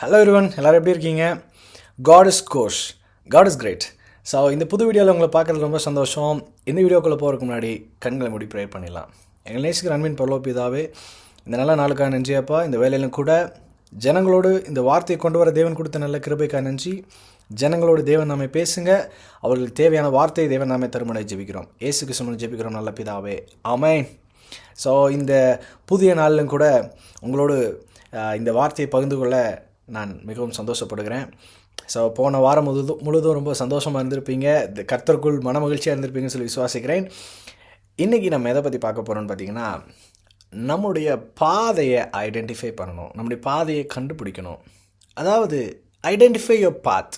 Hello everyone, எல்லோரும் எப்படி இருக்கீங்க? God is good, God is great. So இந்த புது வீடியோவில் உங்களை பார்க்குறது ரொம்ப சந்தோஷம். இந்த வீடியோக்குள்ளே போகிறதுக்கு முன்னாடி கண்களை மூடி ப்ரே பண்ணிடலாம். எங்கள் நேசிக்கிற அன்பின் பரலோபிதாவே, இந்த நல்ல நாளுக்காக நன்றியப்பா. இந்த வேலையிலும் கூட ஜனங்களோடு இந்த வார்த்தையை கொண்டு வர தேவன் கொடுத்த நல்ல கிருபைக்காக நன்றி. ஜனங்களோடு தேவன் நாமே பேசுங்க, அவர்களுக்கு தேவையான வார்த்தையை தேவன் நாமே தருமனை ஜெபிக்கிறோம். ஏசு கிறிஸ்துவின் ஜெபிக்கிறோம் நல்ல பிதாவே, ஆமென். ஸோ இந்த புதிய நாளிலும் கூட உங்களோடு இந்த வார்த்தையை பகிர்ந்து கொள்ள நான் மிகவும் சந்தோஷப்படுகிறேன். ஸோ போன வாரம் முழுதும் ரொம்ப சந்தோஷமாக இருந்திருப்பீங்க, இந்த கர்த்தருக்குள் மன மகிழ்ச்சியாக இருந்திருப்பீங்கன்னு சொல்லி விசுவாசிக்கிறேன். இன்றைக்கி நம்ம எதை பற்றி பார்க்க போகிறோம்னு பார்த்திங்கன்னா, நம்முடைய பாதையை ஐடென்டிஃபை பண்ணணும், நம்முடைய பாதையை கண்டுபிடிக்கணும். அதாவது ஐடென்டிஃபை யுவர் பாத்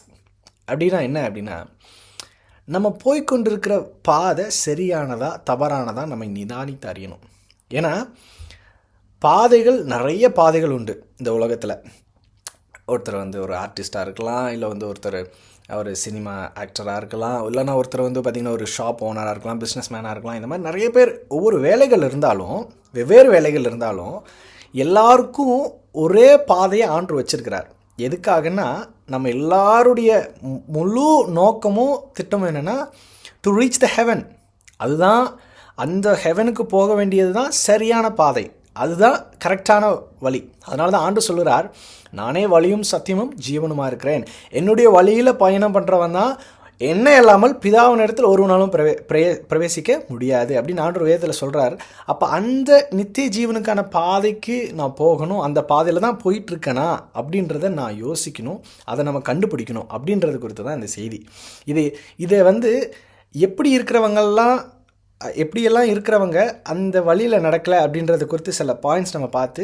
அப்படின்னா என்ன அப்படின்னா, நம்ம போய்கொண்டிருக்கிற பாதை சரியானதா தவறானதா நம்ம நிதானித்து அறியணும். ஏன்னா பாதைகள், நிறைய பாதைகள் உண்டு இந்த உலகத்தில். ஒருத்தர் ஒரு ஆர்டிஸ்ட்டாக இருக்கலாம், இல்லை ஒருத்தர் ஒரு சினிமா ஆக்டராக இருக்கலாம், இல்லைனா ஒருத்தர் பார்த்திங்கன்னா ஒரு ஷாப் ஓனராக இருக்கலாம், பிஸ்னஸ் மேனாக இருக்கலாம். இந்த மாதிரி நிறைய பேர் ஒவ்வொரு வேலைகள் இருந்தாலும், வெவ்வேறு வேலைகள் இருந்தாலும், எல்லாருக்கும் ஒரே பாதையை ஆண்டு வச்சிருக்கிறார். எதுக்காகன்னா, நம்ம எல்லாருடைய முழு நோக்கமும் திட்டமும் என்னென்னா டு ரீச் த ஹெவன். அதுதான், அந்த ஹெவனுக்கு போக வேண்டியது தான் சரியான பாதை, அதுதான் கரெக்டான வழி. அதனால தான் ஆண்டு சொல்கிறார், நானே வழியும் சத்தியமும் ஜீவனுமாக இருக்கிறேன். என்னுடைய வழியில் பயணம் பண்ணுறவன் தான் என்ன இல்லாமல் பிதாவின் இடத்தில் ஒரு நாளும் பிரவேசிக்க முடியாது அப்படின்னு ஆண்டு வேதத்தில் சொல்கிறார். அப்போ அந்த நித்திய ஜீவனுக்கான பாதைக்கு நான் போகணும், அந்த பாதையில் தான் போயிட்டுருக்கேனா அப்படின்றத நான் யோசிக்கணும், அதை நம்ம கண்டுபிடிக்கணும் அப்படின்றது குறித்து தான் இந்த செய்தி. இதை எப்படி எப்படியெல்லாம் இருக்கிறவங்க அந்த வழியில் நடக்கலை அப்படின்றத குறித்து சில பாயிண்ட்ஸ் நம்ம பார்த்து,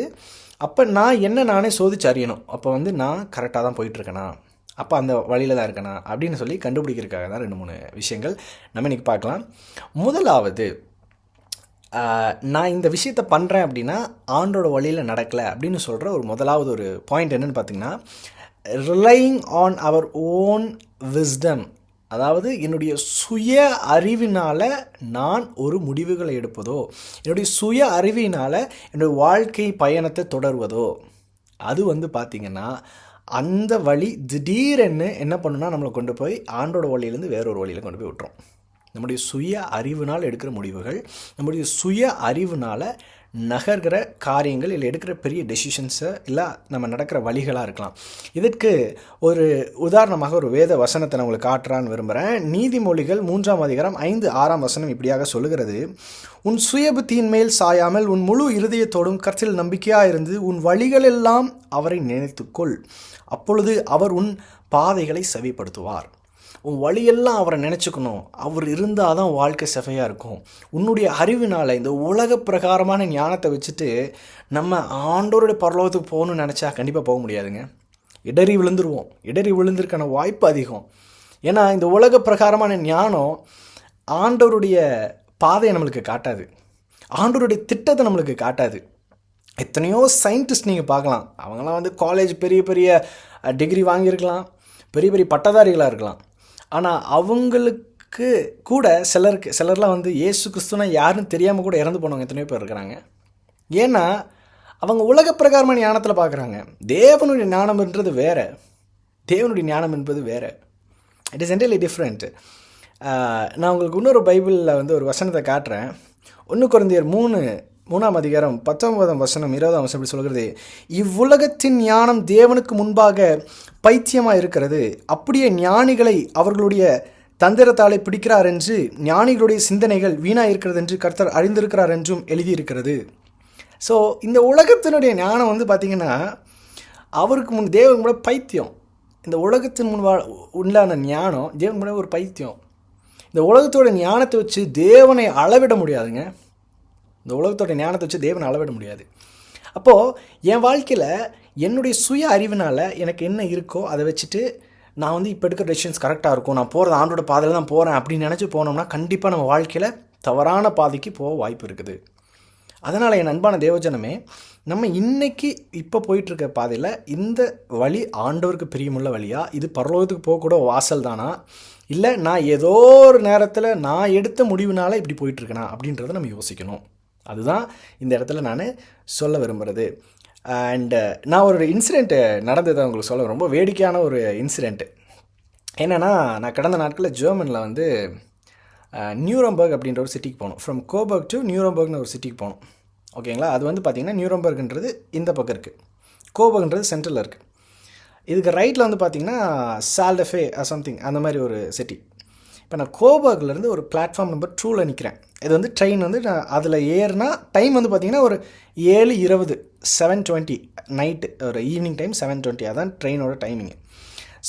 அப்போ நானே சோதிச்சு அறியணும். அப்போ நான் கரெக்டாக தான் போயிட்டுருக்கேனா, அப்போ அந்த வழியில் தான் இருக்கேனா அப்படின்னு சொல்லி கண்டுபிடிக்கிறதுக்காக தான் 2-3 விஷயங்கள் நம்ம இன்றைக்கி பார்க்கலாம். முதலாவது, நான் இந்த விஷயத்தை பண்ணுறேன் அப்படின்னா ஆண்டோட வழியில் நடக்கலை அப்படின்னு சொல்கிற முதலாவது ஒரு பாயிண்ட் என்னென்னு பார்த்திங்கன்னா, relying on our own wisdom. அதாவது என்னுடைய சுய அறிவினால் நான் ஒரு முடிவுகளை எடுப்பதோ, என்னுடைய சுய அறிவினால் என்னுடைய வாழ்க்கை பயணத்தை தொடர்வதோ, அது பார்த்திங்கன்னா அந்த வழி திடீரென்னு என்ன பண்ணுன்னா நம்மளை கொண்டு போய் ஆண்டோட வழியிலேருந்து வேறொரு வழியில் கொண்டு போய் விட்டுரும். நம்முடைய சுய அறிவினால் எடுக்கிற முடிவுகள், நம்முடைய சுய அறிவினால் நகர்கிற காரியங்கள், இல்லை எடுக்கிற பெரிய டெசிஷன்ஸு, இல்லை நம்ம நடக்கிற வழிகளாக இருக்கலாம். இதற்கு ஒரு உதாரணமாக ஒரு வேத வசனத்தை நான் உங்களுக்கு காட்டுறான்னு விரும்புகிறேன். நீதிமொழிகள் 3ஆம் அதிகாரம் 5-6ஆம் வசனம் இப்படியாக சொல்லுகிறது, உன் சுயபுத்தியின் மேல் சாயாமல் உன் முழு இருதயத்தோடும் கர்த்தரில் நம்பிக்கையாக இருந்து உன் வழிகளெல்லாம் அவரை நினைத்துக்கொள், அப்பொழுது அவர் உன் பாதைகளை செவிப்படுத்துவார். உன் வழியெல்லாம் அவரை நினச்சிக்கணும், அவர் இருந்தால் தான் வாழ்க்கை செவையாக இருக்கும். உன்னுடைய அறிவினால் இந்த உலக பிரகாரமான ஞானத்தை வச்சுட்டு நம்ம ஆண்டோருடைய பரலோகத்துக்கு போகணும்னு நினச்சா கண்டிப்பாக போக முடியாதுங்க. இடறி விழுந்துருவோம். இடறி விழுந்திருக்கான வாய்ப்பு அதிகம். ஏன்னா இந்த உலக பிரகாரமான ஞானம் ஆண்டவருடைய பாதையை நம்மளுக்கு காட்டாது, ஆண்டவருடைய திட்டத்தை நம்மளுக்கு காட்டாது. எத்தனையோ சயின்டிஸ்ட் நீங்கள் பார்க்கலாம், அவங்களாம் காலேஜ் பெரிய பெரிய டிகிரி வாங்கியிருக்கலாம், பெரிய பெரிய பட்டதாரிகளாக இருக்கலாம். ஆனால் அவங்களுக்கு கூட சிலர்லாம் இயேசு கிறிஸ்துனா யாருன்னு தெரியாமல் கூட இறந்து போனவங்க எத்தனையோ பேர் இருக்கிறாங்க. ஏன்னா அவங்க உலக பிரகாரமான ஞானத்தில் பார்க்குறாங்க. தேவனுடைய ஞானம்ன்றது வேறு, தேவனுடைய ஞானம் என்பது வேறு. It is entirely different. நான் உங்களுக்கு இன்னொரு பைபிளில் ஒரு வசனத்தை காட்டுறேன். 1 கொரிந்தியர் 3ஆம் அதிகாரம் 19ஆம் வசனம் 20ஆம் வசனம் இப்படி சொல்கிறது, இவ்வுலகத்தின் ஞானம் தேவனுக்கு முன்பாக பைத்தியமாக இருக்கிறது, அப்படியே ஞானிகளை அவர்களுடைய தந்திரத்தாலே பிடிக்கிறார் என்று ஞானிகளுடைய சிந்தனைகள் வீணாக இருக்கிறது என்று கர்த்தர் அறிந்திருக்கிறார் என்றும் எழுதியிருக்கிறது. ஸோ இந்த உலகத்தினுடைய ஞானம் பார்த்திங்கன்னா அவருக்கு முன் தேவன் கூட பைத்தியம். இந்த உலகத்தின் முன்பா உண்டான ஞானம் தேவன் கூட ஒரு பைத்தியம். இந்த உலகத்தோட ஞானத்தை வச்சு தேவனை அளவிட முடியாதுங்க. இந்த உலகத்தோட ஞானத்தை வச்சு தேவனை அளவிட முடியாது. அப்போது என் வாழ்க்கையில் என்னுடைய சுய அறிவினால் எனக்கு என்ன இருக்கோ அதை வச்சுட்டு நான் இப்போ எடுக்கிற டெசிஷன்ஸ் கரெக்டாக இருக்கும், நான் போகிறது ஆண்டோட பாதையில் தான் போகிறேன் அப்படின்னு நினச்சி போனோம்னா கண்டிப்பாக நம்ம வாழ்க்கையில் தவறான பாதைக்கு போக வாய்ப்பு இருக்குது. அதனால் என் அன்பான தேவஜனமே, நம்ம இன்றைக்கி இப்போ போயிட்டுருக்க பாதையில் இந்த வழி ஆண்டவருக்கு பிரியமுள்ள வழியா, இது பரலோகத்துக்கு போகக்கூட வாசல் தானா, இல்லை நான் ஏதோ ஒரு நேரத்தில் நான் எடுத்த முடிவுனால இப்படி போயிட்டுருக்கேனா அப்படின்றத நம்ம யோசிக்கணும். அதுதான் இந்த இடத்துல நான் சொல்ல விரும்புகிறது. அண்டு நான் ஒரு இன்சிடெண்ட்டு நடந்ததை உங்களுக்கு சொல்ல, ரொம்ப வேடிக்கையான ஒரு இன்சிடெண்ட்டு. என்னென்னா, நான் கடந்த நாட்களில் ஜெர்மனில் வந்து நியூரம்பர்க் அப்படின்ற ஒரு சிட்டிக்கு போகணும். ஃப்ரம் கோபர்க் டு நியூரம்பர்க்னு ஒரு சிட்டிக்கு போகணும். ஓகேங்களா? அது வந்து பார்த்திங்கன்னா நியூரம்பர்க்ன்றது இந்த பக்கம் இருக்குது, கோபர்க்ன்றது சென்ட்ரலில் இருக்குது. இதுக்கு ரைட்டில் வந்து பார்த்திங்கன்னா சால்டஃபே சம்திங் அந்த மாதிரி ஒரு சிட்டி. இப்போ நான் கோபர்க்லேருந்து ஒரு பிளாட்ஃபார்ம் நம்பர் 2ல் நிற்கிறேன். இது வந்து ட்ரெயின் வந்து நான் அதில் ஏறினா டைம் வந்து பார்த்திங்கன்னா ஒரு 7:20, 7:20 நைட்டு, ஒரு ஈவினிங் டைம் 7:20, அதான் ட்ரெயினோட டைமிங்கு.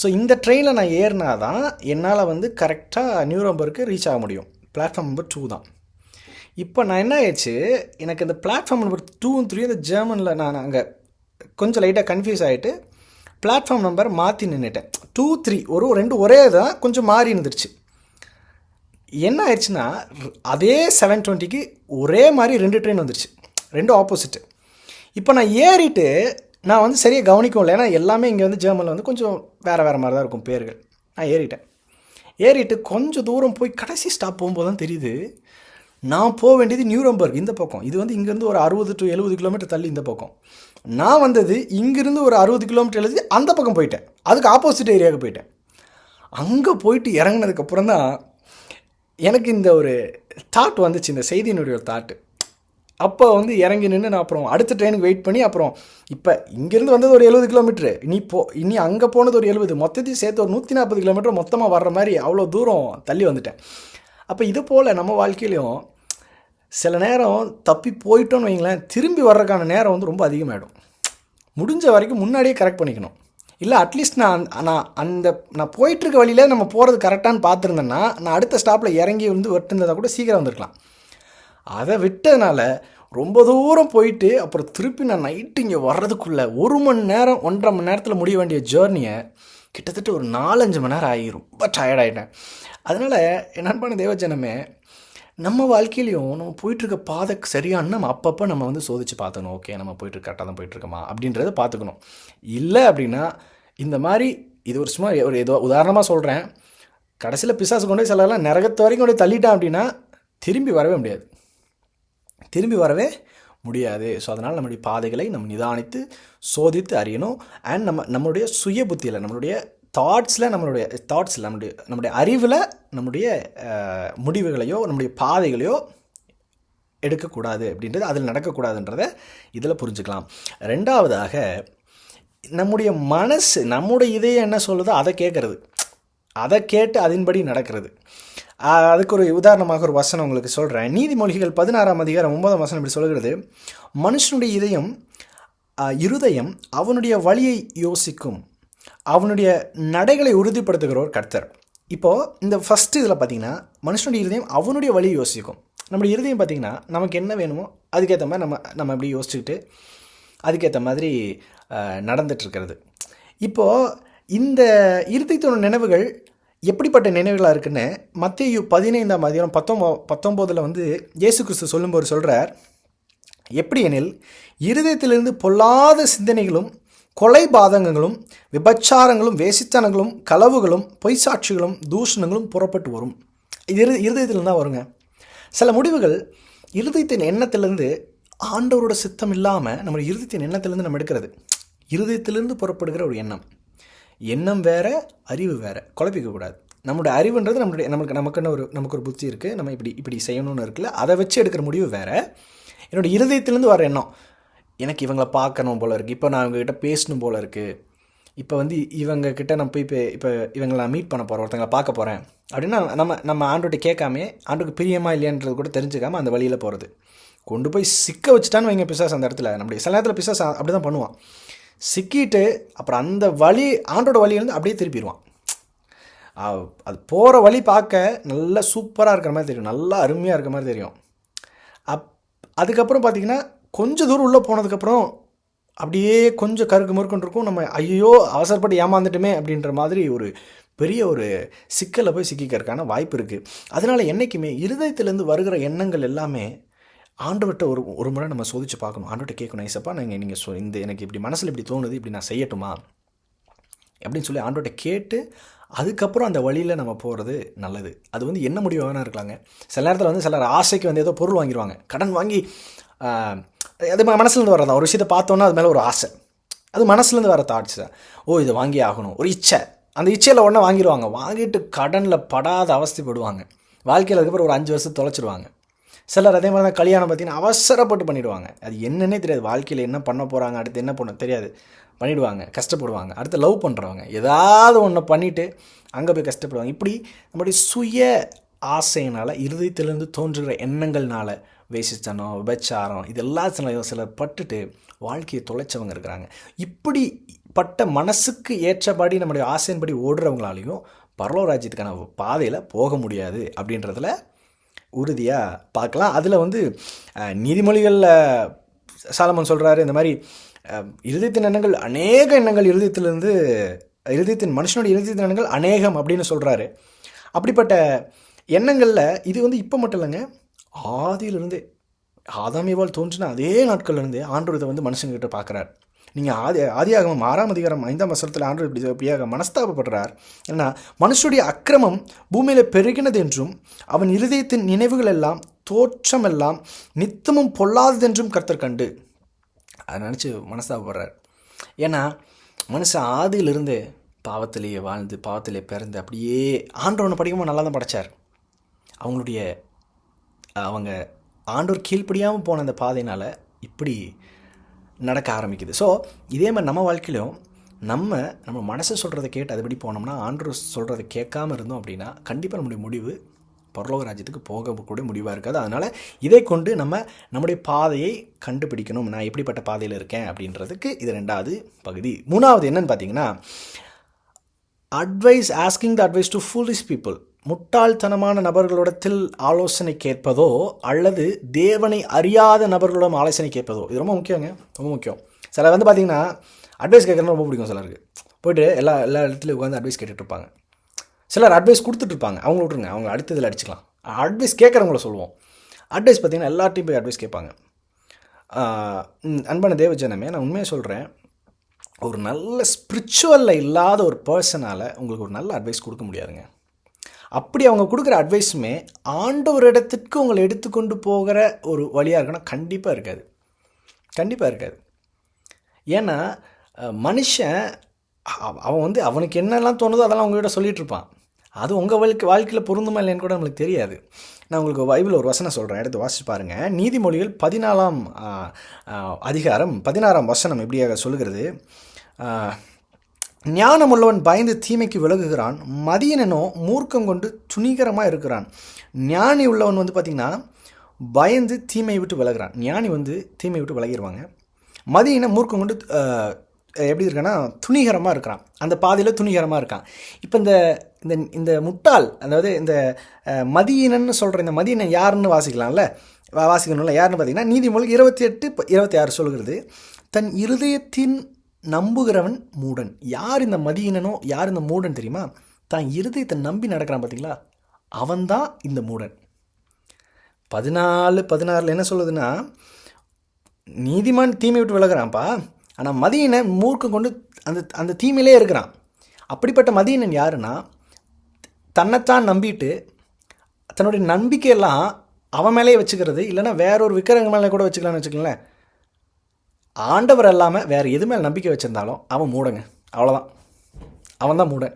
ஸோ இந்த ட்ரெயினில் நான் ஏறினா தான் என்னால் வந்து கரெக்டாக நியூரம்பர்க்கு ரீச் ஆக முடியும். பிளாட்ஃபார்ம் நம்பர் 2 தான். இப்போ நான் என்ன ஆயிடுச்சு, எனக்கு இந்த பிளாட்ஃபார்ம் நம்பர் 2 3 இந்த ஜெர்மனில் நான் அங்கே கொஞ்சம் லைட்டாக கன்ஃபியூஸ் ஆகிட்டு பிளாட்ஃபார்ம் நம்பர் மாற்றி நின்றுட்டேன். 2 3 ஒரு 2 ஒரே தான், கொஞ்சம் மாறி இருந்துருச்சு. என்ன ஆயிடுச்சுன்னா, அதே 7:20க்கு ஒரே மாதிரி 2 ட்ரெயின் வந்துருச்சு, 2 ஆப்போசிட்டு. இப்போ நான் ஏறிட்டு நான் வந்து சரியாக கவனிக்கும் இல்லை, ஏன்னா எல்லாமே இங்கே வந்து ஜெர்மனில் வந்து கொஞ்சம் வேறு வேறு மாதிரி தான் இருக்கும் பேர்கள். நான் ஏறிட்டு கொஞ்சம் தூரம் போய் கடைசி ஸ்டாப் போகும்போது தான் தெரியுது, நான் போக வேண்டியது நியூரம்பர்க் இந்த பக்கம். இது வந்து இங்கேருந்து ஒரு 60 to 70 கிலோமீட்டர் தள்ளி இந்த பக்கம். நான் வந்தது இங்கேருந்து ஒரு 60 கிலோமீட்டர் எழுதி அந்த பக்கம் போயிட்டேன், அதுக்கு ஆப்போசிட் ஏரியாவுக்கு போயிட்டேன். அங்கே போயிட்டு இறங்கினதுக்கப்புறம் தான் எனக்கு இந்த ஒரு தாட் வந்துச்சு, இந்த செய்தியினுடைய ஒரு தாட்டு. அப்போ வந்து இறங்கி நின்று நான் அப்புறம் அடுத்த ட்ரெயினுக்கு வெயிட் பண்ணி, அப்புறம் இப்போ இங்கேருந்து வந்தது ஒரு 70 கிலோமீட்ரு, இனி அங்கே போனது ஒரு 70, மொத்தத்தையும் சேர்த்து ஒரு 140 கிலோமீட்டர் மொத்தமாக வர்ற மாதிரி அவ்வளோ தூரம் தள்ளி வந்துட்டேன். அப்போ இது போல் நம்ம வாழ்க்கையிலையும் சில நேரம் தப்பி போயிட்டோன்னு வைங்களேன், திரும்பி வர்றதுக்கான நேரம் வந்து ரொம்ப அதிகமாகிடும். முடிஞ்ச வரைக்கும் முன்னாடியே கரெக்ட் பண்ணிக்கணும். இல்லை அட்லீஸ்ட் நான் போயிட்டுருக்க வழியில் நம்ம போகிறது கரெக்டானு பார்த்துருந்தேன்னா நான் அடுத்த ஸ்டாப்பில் இறங்கி வந்து விட்டுருந்ததாக கூட சீக்கிரம் வந்துருக்கலாம். அதை விட்டதுனால ரொம்ப தூரம் போயிட்டு அப்புறம் திருப்பி நான் நைட்டு இங்கே வர்றதுக்குள்ளே 1 மணி நேரம் 1.5 மணி நேரத்தில் முடிய வேண்டிய ஜேர்னியை கிட்டத்தட்ட ஒரு 4-5 மணி நேரம் ஆகி ரொம்ப டயர்டாயிட்டேன். அதனால் என் அன்பான தேவஜனமே, நம்ம வாழ்க்கையிலையும் நம்ம போயிட்டுருக்க பாதை சரியானு நம்ம அப்பப்போ நம்ம வந்து சோதித்து பார்த்துக்கணும். ஓகே, நம்ம போயிட்டு கரெக்டாக தான் போயிட்டுருக்கோமா அப்படின்றத பார்த்துக்கணும். இல்லை அப்படின்னா இந்த மாதிரி, இது ஒரு சும்மா ஒரு ஏதோ உதாரணமாக சொல்கிறேன், கடைசியில் பிசாசு கொண்டு போய் சிலர்லாம் நரகத்து வரைக்கும் கொண்டு தள்ளிட்டான் அப்படின்னா திரும்பி வரவே முடியாது. ஸோ அதனால் நம்முடைய பாதைகளை நம்ம நிதானித்து சோதித்து அறியணும். அண்ட் நம்மளுடைய சுய புத்தியில், நம்மளுடைய தாட்ஸில் நம்முடைய அறிவில் நம்முடைய முடிவுகளையோ நம்முடைய பாதைகளையோ எடுக்கக்கூடாது அப்படின்றது, அதில் நடக்கக்கூடாதுன்றதை இதில் புரிஞ்சுக்கலாம். ரெண்டாவதாக, நம்முடைய மனசு, நம்முடைய இதயம் என்ன சொல்லுதோ அதை கேட்டு அதன்படி நடக்கிறது. அதுக்கு ஒரு உதாரணமாக ஒரு வசனம் உங்களுக்கு சொல்கிறேன். நீதிமொழிகள் 16ஆம் அதிகாரம் 9ஆம் வசனம் இப்படி சொல்கிறது, மனுஷனுடைய இருதயம் அவனுடைய வழியை யோசிக்கும், அவனுடைய நடைகளை உறுதிப்படுத்துகிறவர் கர்த்தர். இப்போது இந்த ஃபஸ்ட்டு இதில் பார்த்திங்கன்னா, மனுஷனுடைய இருதயம் அவனுடைய வழியை யோசிக்கும். நம்முடைய இருதயம் பார்த்திங்கன்னா நமக்கு என்ன வேணுமோ அதுக்கேற்ற மாதிரி நம்ம இப்படி யோசிச்சுக்கிட்டு அதுக்கேற்ற மாதிரி நடந்துட்டுருக்கிறது. இப்போது இந்த இருதயத்தோட நினைவுகள் எப்படிப்பட்ட நினைவுகளாக இருக்குன்னு மத்தேயு 15ஆம் அதிகாரம் 19 வந்து இயேசு கிறிஸ்து சொல்லும்போது சொல்கிறார், எப்படி எனில் இருதயத்திலிருந்து பொல்லாத சிந்தனைகளும் கொலைபாதகங்களும் விபச்சாரங்களும் வேசித்தனங்களும் களவுகளும் பொய்சாட்சிகளும் தூஷணங்களும் புறப்பட்டு வரும். இது இருதயத்திலிருந்து தான் வருங்க. சில முடிவுகள் இருதயத்தின் எண்ணத்திலேருந்து, ஆண்டவரோட சித்தம் இல்லாமல் நம்ம இருதயத்தின் எண்ணத்திலேருந்து நம்ம எடுக்கிறது. இருதயத்திலிருந்து புறப்படுகிற ஒரு எண்ணம் வேறு, அறிவு வேறு, குழப்பிக்கக்கூடாது. நம்மளுடைய அறிவுன்றது நமக்கு ஒரு புத்தி இருக்குது, நம்ம இப்படி செய்யணும்னு இருக்குல்ல, அதை வச்சு எடுக்கிற முடிவு வேறு. என்னோடய இருதயத்திலேருந்து வர எண்ணம், எனக்கு இவங்களை பார்க்கணும் போல் இருக்குது, இப்போ நான் இவங்ககிட்ட பேசணும் போல் இருக்குது, இப்போ வந்து இவங்கக்கிட்ட நான் போய் இப்போ இவங்களை நான் மீட் பண்ண போகிறேன், ஒருத்தங்களை பார்க்க போகிறேன் அப்படின்னா நம்ம ஆண்டோட்ட கேட்காமே, ஆண்டுக்கு பிரியமா இல்லையான்றது கூட தெரிஞ்சுக்காமல் அந்த வழியில் போகிறது. கொண்டு போய் சிக்க வச்சுட்டான்னு வைங்க பிசாசு அந்த இடத்துல. நம்முடைய சில நேரத்தில் பிசாசு அப்படி தான் பண்ணுவான். சிக்கிட்டு அப்புறம் அந்த வழி, ஆண்டோட வழியிலேருந்து அப்படியே திருப்பிடுவான். அது போகிற வழி பார்க்க நல்லா சூப்பராக இருக்கிற மாதிரி தெரியும், நல்லா அருமையாக இருக்கிற மாதிரி தெரியும். அதுக்கப்புறம் பார்த்திங்கன்னா கொஞ்சம் தூரம் உள்ளே போனதுக்கப்புறம் அப்படியே கொஞ்சம் கருக்கு முறுக்குன்னு இருக்கும். நம்ம ஐயோ அவசரப்பட்டு ஏமாந்துட்டுமே அப்படின்ற மாதிரி ஒரு பெரிய ஒரு சிக்கலில் போய் சிக்கிக்கிறதுக்கான வாய்ப்பு இருக்குது. அதனால் என்றைக்குமே இருதயத்திலேருந்து வருகிற எண்ணங்கள் எல்லாமே ஆண்டவர்கிட்ட ஒரு முறை நம்ம சோதித்து பார்க்கணும். ஆண்டவர்கிட்ட கேட்கணும், ஐசப்பா நீங்கள் எனக்கு இப்படி மனசில் இப்படி தோணுது, இப்படி நான் செய்யட்டுமா அப்படின்னு சொல்லி ஆண்டவர்கிட்ட கேட்டு அதுக்கப்புறம் அந்த வழியில் நம்ம போகிறது நல்லது. அது வந்து என்ன முடிவு வேணா இருக்கலாங்க. சில நேரத்தில் வந்து சிலர் ஆசைக்கு வந்து ஏதோ பொருள் வாங்கிடுவாங்க, கடன் வாங்கி அது மனசுலேருந்து வரதான். ஒரு விஷயத்தை பார்த்தோன்னா அது மேலே ஒரு ஆசை, அது மனசுலேருந்து வர தாட்ஸ் தான். ஓ இதை வாங்கி ஆகணும், ஒரு இச்சை. அந்த இச்சையில் உடனே வாங்கிடுவாங்க. வாங்கிட்டு கடனில் படாத அவஸ்தைப்படுவாங்க. வாழ்க்கையில் அதுக்கப்புறம் ஒரு 5 வருஷம் தொலைச்சிடுவாங்க. சிலர் அதே மாதிரி தான் கல்யாணம் பார்த்திங்கன்னா அவசரப்பட்டு பண்ணிவிடுவாங்க. அது என்னன்னே தெரியாது, வாழ்க்கையில் என்ன பண்ண போகிறாங்க, அடுத்து என்ன பண்ண தெரியாது, பண்ணிவிடுவாங்க, கஷ்டப்படுவாங்க. அடுத்து லவ் பண்ணுறவங்க ஏதாவது ஒன்று பண்ணிவிட்டு அங்கே போய் கஷ்டப்படுவாங்க. இப்படி நம்மளுடைய சுய ஆசையினால், இருதயத்திலேருந்து தோன்றுகிற எண்ணங்கள்னால வேசித்தனம், விபச்சாரம் இதெல்லாம் சிலர் பட்டுட்டு வாழ்க்கையை தொலைச்சவங்க இருக்கிறாங்க. இப்படிப்பட்ட மனசுக்கு ஏற்றபடி நம்முடைய ஆசையின்படி ஓடுறவங்களாலையும் பரலோக ராஜ்யத்துக்கான பாதையில் போக முடியாது அப்படின்றதுல உறுதியாக பார்க்கலாம். அதில் நீதிமொழிகளில் சாலமன் சொல்கிறாரு, இந்த மாதிரி இருதயத்தின் எண்ணங்கள் அநேக எண்ணங்கள் மனுஷனுடைய இருதயத்தின் எண்ணங்கள் அநேகம் அப்படின்னு சொல்கிறாரு. அப்படிப்பட்ட எண்ணங்களில் இது இப்போ மட்டும் இல்லைங்க, ஆதியிலிருந்தே ஆதாமேவால் தோன்றின அதே நாட்கள்லேருந்தே ஆண்டவர் இதை மனுஷங்கிட்ட பார்க்குறார். நீங்கள் ஆதியாகமம் 6ஆம் அதிகாரம் 5ஆம் வசனத்தில் ஆண்டவர் இப்படியாக மனஸ்தாபப்படுறார். ஏன்னா மனுஷனுடைய அக்கிரமம் பூமியில் பெருகினது என்றும் அவன் இருதயத்தின் நினைவுகள் எல்லாம் தோற்றமெல்லாம் நித்தமும் பொல்லாததென்றும் கர்த்தர் கண்டு அதை நினச்சி மனஸ்தாபப்படுறார். ஏன்னா மனுஷன் ஆதியிலிருந்து பாவத்திலேயே வாழ்ந்து பாவத்திலே பிறந்து அப்படியே ஆண்டவனை படிக்கும்போது நல்லா தான் படைச்சார். அவங்க ஆண்டவர் கீழ்ப்படியாமல் போன அந்த பாதையினால் இப்படி நடக்க ஆரம்பிக்குது. ஸோ இதே மாதிரி நம்ம வாழ்க்கையிலும் நம்ம மனசை சொல்கிறத கேட்டு அதுபடி போனோம்னா, ஆண்டவர் சொல்கிறத கேட்காமல் இருந்தோம் அப்படின்னா கண்டிப்பாக நம்முடைய முடிவு பரலோக ராஜ்யத்துக்கு போகக்கூடிய முடிவாக இருக்காது. அதனால் இதை கொண்டு நம்முடைய பாதையை கண்டுபிடிக்கணும். நான் எப்படிப்பட்ட பாதையில் இருக்கேன் அப்படின்றதுக்கு இது 2வது பகுதி. 3வது என்னன்னு பார்த்தீங்கன்னா, asking the advice to foolish people. முட்டாள்தனமான நபர்களிடத்தில் ஆலோசனை கேட்பதோ அல்லது தேவனை அறியாத நபர்களிடம் ஆலோசனை கேட்பதோ, இது ரொம்ப முக்கியங்க, ரொம்ப முக்கியம். சிலர் பார்த்திங்கன்னா அட்வைஸ் கேட்குறது ரொம்ப பிடிக்கும். சிலருக்கு போய்ட்டு எல்லா இடத்துலையும் உட்காந்து அட்வைஸ் கேட்டுட்ருப்பாங்க. சிலர் அட்வைஸ் கொடுத்துட்ருப்பாங்க, அவங்க விட்ருங்க, அவங்க அடுத்ததில் அடிச்சுக்கலாம். அட்வைஸ் கேட்குறவங்கள சொல்லுவோம். அட்வைஸ் பார்த்திங்கன்னா எல்லார்ட்டையும் போய் அட்வைஸ் கேட்பாங்க. அன்பான தேவஜனமே, நான் உண்மையாக சொல்கிறேன், ஒரு நல்ல ஸ்பிரிச்சுவலில் இல்லாத ஒரு பர்சனால் உங்களுக்கு ஒரு நல்ல அட்வைஸ் கொடுக்க முடியாதுங்க. அப்படி அவங்க கொடுக்குற அட்வைஸுமே ஆண்டவரிடத்துக்கு உங்களை எடுத்துக்கொண்டு போகிற ஒரு வழியாக இருக்குன்னா கண்டிப்பாக இருக்காது, கண்டிப்பாக இருக்காது. ஏன்னா மனுஷன் அவன் அவனுக்கு என்னெல்லாம் தோணுதோ அதெல்லாம் உங்கள்கிட்ட சொல்லிகிட்ருப்பான். அது உங்கள் வாழ்க்கையில் பொருந்துமா இல்லைன்னு கூட நம்மளுக்கு தெரியாது. நான் உங்களுக்கு பைபிளில் ஒரு வசனம் சொல்கிறேன், எடுத்து வாசிச்சு பாருங்கள். நீதிமொழிகள் 14ஆம் அதிகாரம் 16ஆம் வசனம் எப்படியாக சொல்லுகிறது, ஞானமுள்ளவன் பயந்து தீமைக்கு விலகுகிறான், மதியனோ மூர்க்கம் கொண்டு துணிகரமாக இருக்கிறான். ஞானி உள்ளவன் பார்த்திங்கன்னா பயந்து தீமையை விட்டு விலகுறான். ஞானி தீமையை விட்டு விலகிடுவாங்க. மதியனை மூர்க்கம் கொண்டு எப்படி இருக்கான்னா துணிகரமாக இருக்கிறான், அந்த பாதையில் துணிகரமாக இருக்கான். இப்போ இந்த முட்டாள், அதாவது இந்த மதியனன்னு சொல்கிற இந்த மதியனன் யாருன்னு வாசிக்கணும்ல, யாருன்னு பார்த்தீங்கன்னா நீதிமொழி 28:26 சொல்கிறது, தன் இருதயத்தின் நம்புகிறவன் மூடன். யார் இந்த மதியினனோ, யார் இந்த மூடன் தெரியுமா? தான் இருதயத்தை நம்பி நடக்கிறான் பார்த்தீங்களா, அவன்தான் இந்த மூடன். 14:16 என்ன சொல்லுதுன்னா, நீதிமான் தீமை விட்டு விலகிறான்ப்பா, ஆனால் மதியினன் மூர்க்கம் கொண்டு அந்த தீமையிலே இருக்கிறான். அப்படிப்பட்ட மதியினன் யாருன்னா, தன்னைத்தான் நம்பிட்டு தன்னுடைய நம்பிக்கையெல்லாம் அவன் மேலேயே வச்சுக்கிறது, இல்லைன்னா வேறொரு விக்கிரகம் மேலே கூட வச்சுக்கலான்னு வச்சுக்கங்களேன். ஆண்டவர் இல்லாமல் வேறு எது மேலே நம்பிக்கை வச்சுருந்தாலும் அவன் மூடங்க, அவ்வளோதான், அவன் தான் மூடன்.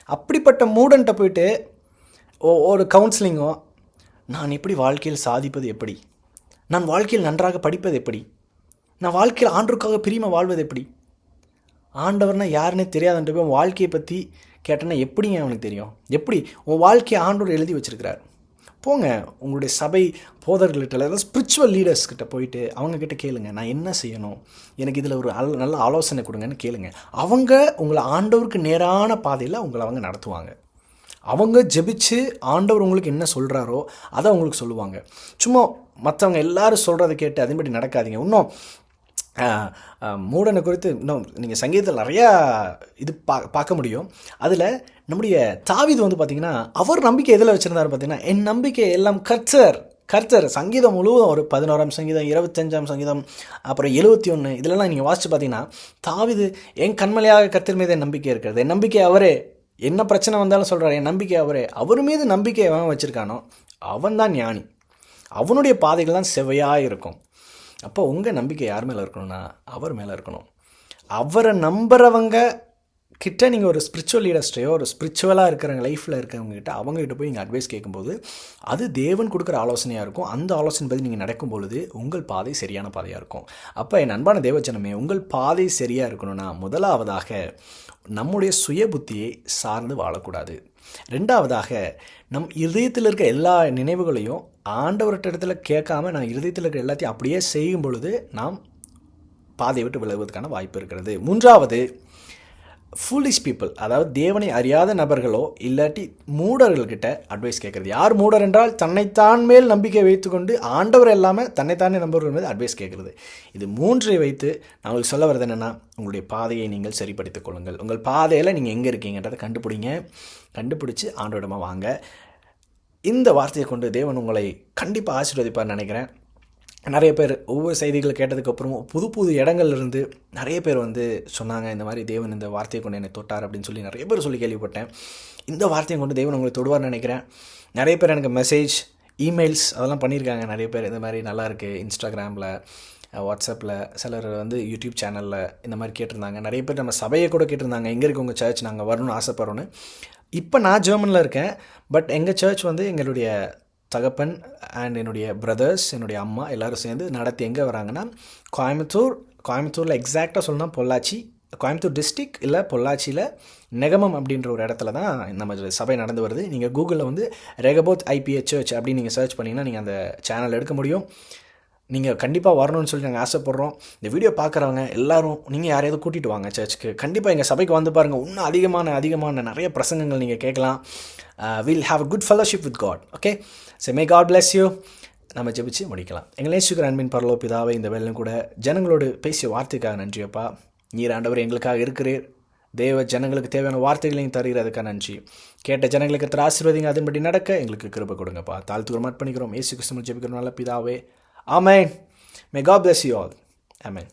அப்படிப்பட்ட மூடன்கிட்ட போயிட்டு ஒரு கவுன்சிலிங்கோ, நான் எப்படி வாழ்க்கையில் சாதிப்பது எப்படி, நான் வாழ்க்கையில் நன்றாக படிப்பது எப்படி, நான் வாழ்க்கையில் ஆண்டவருக்காக பிரியமாக வாழ்வது எப்படி, ஆண்டவர்னால் யாருன்னே தெரியாதுன்ற போய் உன் வாழ்க்கையை பற்றி கேட்டேன்னா எப்படிங்க அவனுக்கு தெரியும்? எப்படி உன் வாழ்க்கையை ஆண்டவர் எழுதி வச்சுருக்கிறார்? போங்க உங்களுடைய சபை போதர்கள்கிட்ட, அதாவது ஸ்பிரிச்சுவல் லீடர்ஸ்கிட்ட போயிட்டு அவங்கக்கிட்ட கேளுங்க, நான் என்ன செய்யணும், எனக்கு இதில் ஒரு நல்ல ஆலோசனை கொடுங்கன்னு கேளுங்க. அவங்க உங்களை ஆண்டவருக்கு நேரான பாதையில் அவங்க நடத்துவாங்க. அவங்க ஜெபிச்சு ஆண்டவர் உங்களுக்கு என்ன சொல்கிறாரோ அதை அவங்களுக்கு சொல்லுவாங்க. சும்மா மற்றவங்க எல்லோரும் சொல்கிறத கேட்டு அதேபடி நடக்காதீங்க. இன்னும் மூடனை குறித்து இன்னும் நீங்கள் சங்கீதத்தில் நிறையா இது பார்க்க முடியும். அதில் நம்முடைய தாவீது பார்த்திங்கன்னா அவர் நம்பிக்கை எதில் வச்சுருந்தார் பார்த்தீங்கன்னா, என் நம்பிக்கை எல்லாம் கர்த்தர். சங்கீதம் முழுவதும் ஒரு 11ஆம் சங்கீதம், 25ஆம் சங்கீதம், அப்புறம் 71 இதிலெல்லாம் நீங்கள் வாசித்து பார்த்தீங்கன்னா, தாவீது என் கண்மலையாக கர்த்தர் மீது என் நம்பிக்கை இருக்கிறது, என் நம்பிக்கை அவரே, என்ன பிரச்சனை வந்தாலும் சொல்கிறார் என் நம்பிக்கை அவரே. அவர் மீது நம்பிக்கை எவன் வச்சுருக்கானோ அவன் தான் ஞானி, அவனுடைய பாதைகள் தான் செவ்வையாக இருக்கும். அப்போ உங்கள் நம்பிக்கை யார் மேலே இருக்கணும்னா அவர் மேலே இருக்கணும். அவரை நம்புகிறவங்க கிட்ட நீங்கள் ஒரு ஸ்பிரிச்சுவல் லீடர்ஸ்டையோ ஒரு ஸ்பிரிச்சுவலாக இருக்கிறவங்க லைஃப்பில் இருக்கிறவங்ககிட்ட அவங்ககிட்ட போய் நீங்கள் அட்வைஸ் கேட்கும்போது அது தேவன் கொடுக்குற ஆலோசனையாக இருக்கும். அந்த ஆலோசனை பற்றி நீங்கள் நடக்கும் பொழுது உங்கள் பாதை சரியான பாதையாக இருக்கும். அப்போ என் அன்பான தேவஜனமே, உங்கள் பாதை சரியாக இருக்கணும்னா முதலாவதாக நம்முடைய சுய புத்தியை சார்ந்து வாழக்கூடாது. ரெண்டாவதாக நம் இதயத்தில் இருக்க எல்லா நினைவுகளையும் ஆண்டவர்கிட்ட இடத்துல கேட்காம நான் இதயத்தில் இருக்கிற எல்லாத்தையும் அப்படியே செய்யும் பொழுது நாம் பாதையை விட்டு விலகுவதற்கான வாய்ப்பு இருக்கிறது. மூன்றாவது, ஃபூலிஷ் பீப்புள், அதாவது தேவனை அறியாத நபர்களோ இல்லாட்டி மூடர்கள்கிட்ட அட்வைஸ் கேட்குறது. யார் மூடர் என்றால் தன்னைத்தான் மேல் நம்பிக்கை வைத்துக்கொண்டு ஆண்டவர் இல்லாமல் தன்னைத்தானே நம்பர்கள் மீது அட்வைஸ் கேட்குறது. இது மூன்றை வைத்து நான் உங்களுக்கு சொல்ல வர்றது என்னென்னா, உங்களுடைய பாதையை நீங்கள் சரிப்படுத்திக் கொள்ளுங்கள். உங்கள் பாதையில் நீங்கள் எங்கே இருக்கீங்கன்றதை கண்டுபிடிச்சி ஆண்டவரிடமாக வாங்க. இந்த வார்த்தையை கொண்டு தேவன் உங்களை கண்டிப்பாக ஆசீர்வதிப்பார்னு நினைக்கிறேன். நிறைய பேர் ஒவ்வொரு செய்திகளை கேட்டதுக்கப்புறம் புது இடங்கள்லேருந்து நிறைய பேர் சொன்னாங்க, இந்த மாதிரி தேவன் இந்த வார்த்தையை கொண்டு என்னை தொட்டார் அப்படின்னு சொல்லி நிறைய பேர் சொல்லி கேள்விப்பட்டேன். இந்த வார்த்தையை கொண்டு தேவன் உங்களை தொடுவார்னு நினைக்கிறேன். நிறைய பேர் எனக்கு மெசேஜ், இமெயில்ஸ் அதெல்லாம் பண்ணியிருக்காங்க. நிறைய பேர் இந்த மாதிரி நல்லாயிருக்கு, இன்ஸ்டாகிராமில், வாட்ஸ்அப்பில், சிலர் யூடியூப் சேனலில் இந்த மாதிரி கேட்டிருந்தாங்க. நிறைய பேர் நம்ம சபையை கூட கேட்டிருந்தாங்க, எங்கே இருக்குது உங்கள் சர்ச், நாங்கள் வரணும்னு ஆசைப்படுறோன்னு. இப்போ நான் ஜெர்மனில் இருக்கேன், பட் எங்கள் சர்ச் எங்களுடைய தகப்பன் அண்ட் என்னுடைய பிரதர்ஸ், என்னுடைய அம்மா எல்லோரும் சேர்ந்து நடத்தி எங்கே வராங்கன்னா கோயம்புத்தூரில் எக்ஸாக்டாக சொல்லணும் பொள்ளாச்சி, கோயம்புத்தூர் டிஸ்ட்ரிக் இல்லை பொள்ளாச்சியில் நெகமம் அப்படின்ற ஒரு இடத்துல தான் நம்ம சபை நடந்து வருது. நீங்கள் கூகுளில் ரெகபோத் ஐபிஎச் சர்ச் அப்படின்னு நீங்கள் சர்ச் பண்ணிங்கன்னா நீங்கள் அந்த சேனல் எடுக்க முடியும். நீங்கள் கண்டிப்பாக வரணும்னு சொல்லி நாங்கள் ஆசைப்பட்றோம். இந்த வீடியோ பார்க்குறவங்க எல்லோரும் நீங்கள் யாரையாவது கூட்டிகிட்டு வாங்க சர்ச்சுக்கு. கண்டிப்பாக எங்கள் சபைக்கு வந்து பாருங்கள். இன்னும் அதிகமான நிறைய பிரசங்கங்கள் நீங்கள் கேட்கலாம். Will have a good fellowship with God. Okay, so may God bless you. நம்ம ஜெபிச்சு முடிக்கலாம். எங்களை நேசிக்கிற அன்பின் பரலோக பிதாவே, இந்த வேலையும் கூட ஜனங்களோடு பேசிய வார்த்தைக்காக நன்றியப்பா. நீர் ஆண்டவர் எங்களுக்காக இருக்கிறீர். தேவ ஜனங்களுக்கு தேவையான வார்த்தைகளையும் தருகிறதுக்காக நன்றி. கேட்ட ஜனங்களுக்கு ஆசீர்வதிங்க, அதன்படி நடக்க எங்களுக்கு கிருபை கொடுங்கப்பா. தாழ்த்துக்கிறோம், அர்ப்பணிக்கிறோம். இயேசு கிறிஸ்துவின் ஜெபிக்கிறோம் நல்ல பிதாவே. Amen. May God bless you all. Amen.